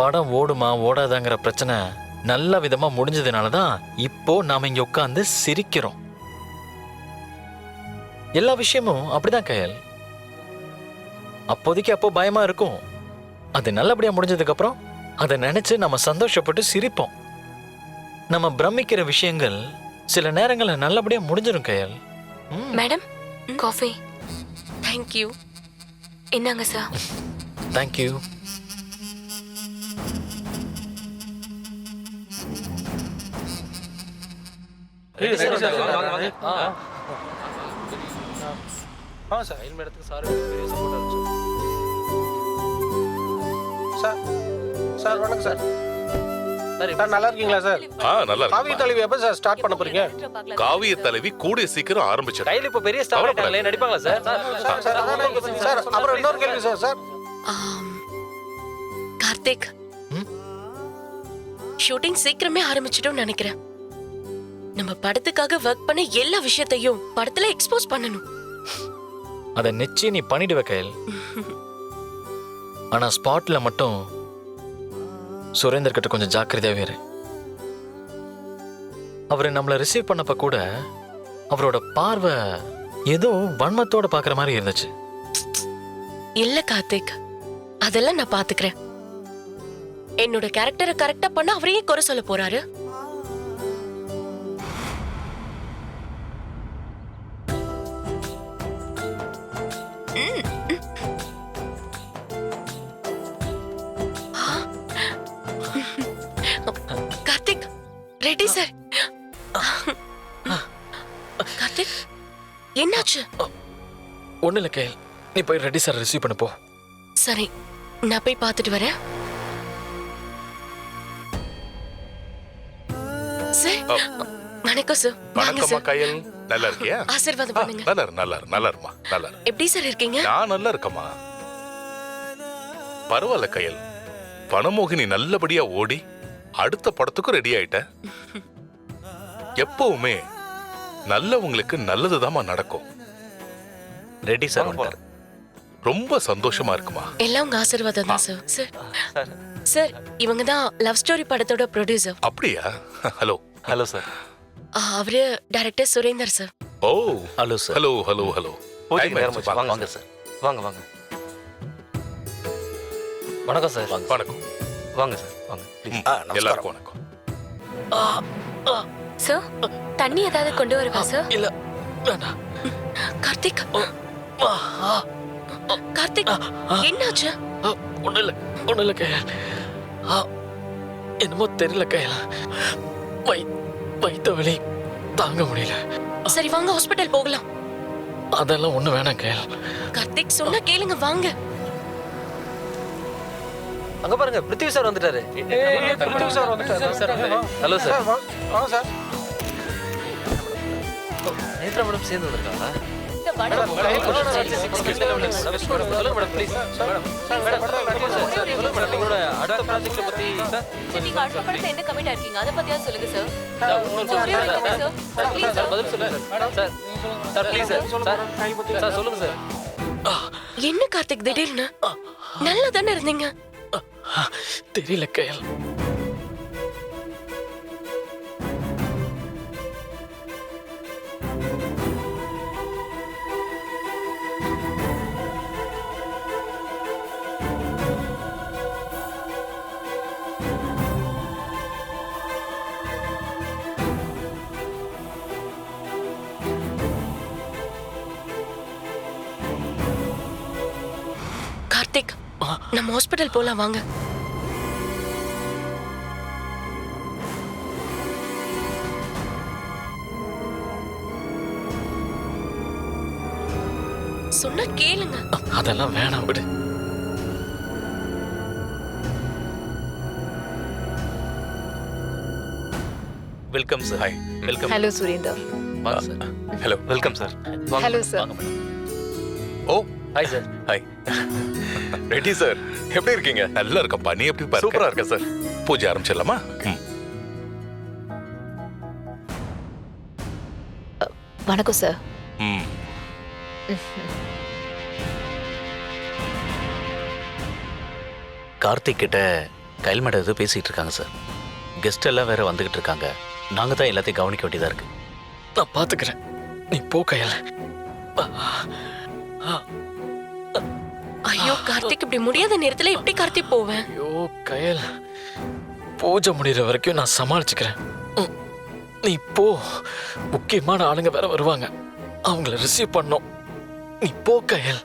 படம் ஓடுமா ஓடாதாங்கிற பிரச்சனை நல்ல விதமா முடிஞ்சதுனால தான் இப்போ நாம இங்க உட்கார்ந்து சிரிக்கிறோம். எல்லா விஷயமும் அப்படிதான் கயல். அப்போதைக்கு அப்போ பயமா இருக்கும். அது நல்லபடியா முடிஞ்சதுக்கு அப்புறம் அதை நினைச்சு நம்ம சந்தோஷப்பட்டு சிரிப்போம். நம்ம பிரமிக்கிற விஷயங்கள் சில நேரங்கள்ல நல்லபடியா முடிஞ்சிடும் கயல். Madam, coffee. தேங்க்யூ. என்னங்க சார்? தேங்க்யூ. சார் வணக்கம் சார். சார் நல்லா இருக்கீங்களா சார்? நல்லா இருக்கு. காவிய தலைவி எப்ப சார் ஸ்டார்ட் பண்ண போறீங்க? காவிய தலைவி கூடிய சீக்கிரம் ஆரம்பிச்சிடும். கையில இப்ப பெரிய ஸ்டார் ஆயிட்டாங்களே, நடிப்பாங்களா சார்? சார் அப்புறம் இன்னொரு கேள்வி சார். சார் கார்த்திக், ஷூட்டிங் சீக்கிரமே ஆரம்பிச்சிட்டோம்னு நினைக்கிறேன். நம்ம படத்துக்காக ஒர்க் பண்ண எல்லா விஷயத்தையும் படத்துல எக்ஸ்போஸ் பண்ணணும். அதை நிச்சயம் நீ பண்ணிடுவ கயல். ஆனா ஸ்பாட்ல மட்டும் சுரேந்தர் கிட்ட கொஞ்சம் ஜாக்கிரதையாவே இரு. அவரை நம்மள ரிசீவ் பண்ணப்ப கூட அவரோட பார்வை ஏதோ வன்மத்தோட பாக்குற மாதிரி இருந்துச்சு. இல்ல கார்த்திக், அதெல்லாம் நான் பாத்துக்கிறேன். என்னோட கேரக்டரை கரெக்டா பண்ண அவரையே குறை சொல்ல போறாரு. Karthik, ready sir. கார்த்திக், என்னாச்சு? ஒண்ணு இல்ல கயல், நீ போய் ரெட்டி சார் ரிசீவ் பண்ண போ. சரி, நான் போய் பார்த்துட்டு வரேன். சார், வணக்கம் சார். வாங்க வணக்கம்மா சார். கயல், நல்லா இருக்கியா? ஆசீர்வாதம் பண்ணுங்க. நல்லா இருமா. எப்படி சார் இருக்கீங்க? நான் நல்லா இருக்கம்மா. பரவாயில்ல கயல், பணமோகினி நல்லபடியா ஓடி அடுத்த படத்துக்கும் ரெடி ஆயிட்ட. எப்பவுமே நல்லவங்களுக்கு நல்லதுதாம்மா நடக்கும். Ready sir. ரொம்ப சந்தோஷமா இருக்குமா. எல்லாம் உங்க ஆசீர்வாதம் தான் சார். சார், சார், இவங்க தான் லவ் ஸ்டோரி படத்தோட ப்ரொடியூசர். அப்படியா? ஹலோ. Hello sir. அவரு டைரக்டர் சுரேந்தர் சார். ஓ ஹலோ சார். ஹலோ. பூஜைக்கு நேரம் ஆச்சு. வாங்க சார். வாங்க. வணக்கம் சார். வணக்கம். வாங்க சார். வாங்க ப்ளீஸ். எல்லாருக்கும் வணக்கம். சார், தண்ணி ஏதாவது கொண்டு வரவா சார்? இல்ல வேணாம். கார்த்திக், கார்த்திக், என்னாச்சு? ஒண்ணு இல்ல கயல். என்னமோ தெரியல கயல், வயித்த வலி தாங்க முடியல. சரி வாங்க, ஹாஸ்பிடல் போகலாம். அதெல்லாம் ஒண்ணு வேணாம் கயல். கார்த்திக், சொன்னா கேளுங்க, வாங்க. அங்க பாருங்க, பிருத்திவி சார் வந்துட்டாரு. சார் வந்துட்டாரு. Hello sir. வாங்க சார். நேத்ரா மேடம் சேர்ந்து வந்திருக்காங்களா? அடுத்த ப்ராஜெக்ட் பத்தி நீங்க அடுத்த படத்துல என்ன கமிட்டா இருக்கீங்க? அத பத்தியா சொல்லுங்க சார். பதில் சொல்லுங்க சார். சார் ப்ளீஸ் சார் சொல்லுங்க சார். என்ன கார்த்திக் திடீர்னு? நல்லா தானே இருந்தீங்க. தெரியல கயல். கார்த்திக், நம்ம ஹாஸ்பிடல் போலாம் வாங்க. சொன்னா கேளுங்க. அதெல்லாம் வேணாம் விடு. Welcome sir. Hi. Welcome. Hello Surender. வாங்க sir. Hello. Welcome sir. Hello sir. Oh hi sir. Hi. Reddy sir, எப்படி இருக்கீங்க? நல்லா இருக்கப்பா. நீ எப்படி பாரு? சூப்பரா இருக்க சார். பூஜை ஆரம்பிச்சிடலாமா? வணக்கம் சார். கார்த்திக் கிட்ட கைல் மேடம் ஏதோ பேசிகிட்டு இருக்காங்க சார். கெஸ்ட் எல்லாம் வேற வந்துகிட்டு இருக்காங்க. நாங்கள் தான் எல்லாத்தையும் கவனிக்க வேண்டியதாக இருக்கு. நான் பாத்துக்கிறேன், நீ போ கையல். ஐயோ கார்த்திக், இப்படி முடியாத நேரத்துல எப்படி கார்த்திக் போவேன்? ஐயோ கையல், பூஜை முடிகிற வரைக்கும் நான் சமாளிச்சுக்கிறேன். நீ போ, முக்கியமான ஆளுங்க வேற வருவாங்க, அவங்கள ரிசீவ் பண்ணோம். நீ போ கையல்.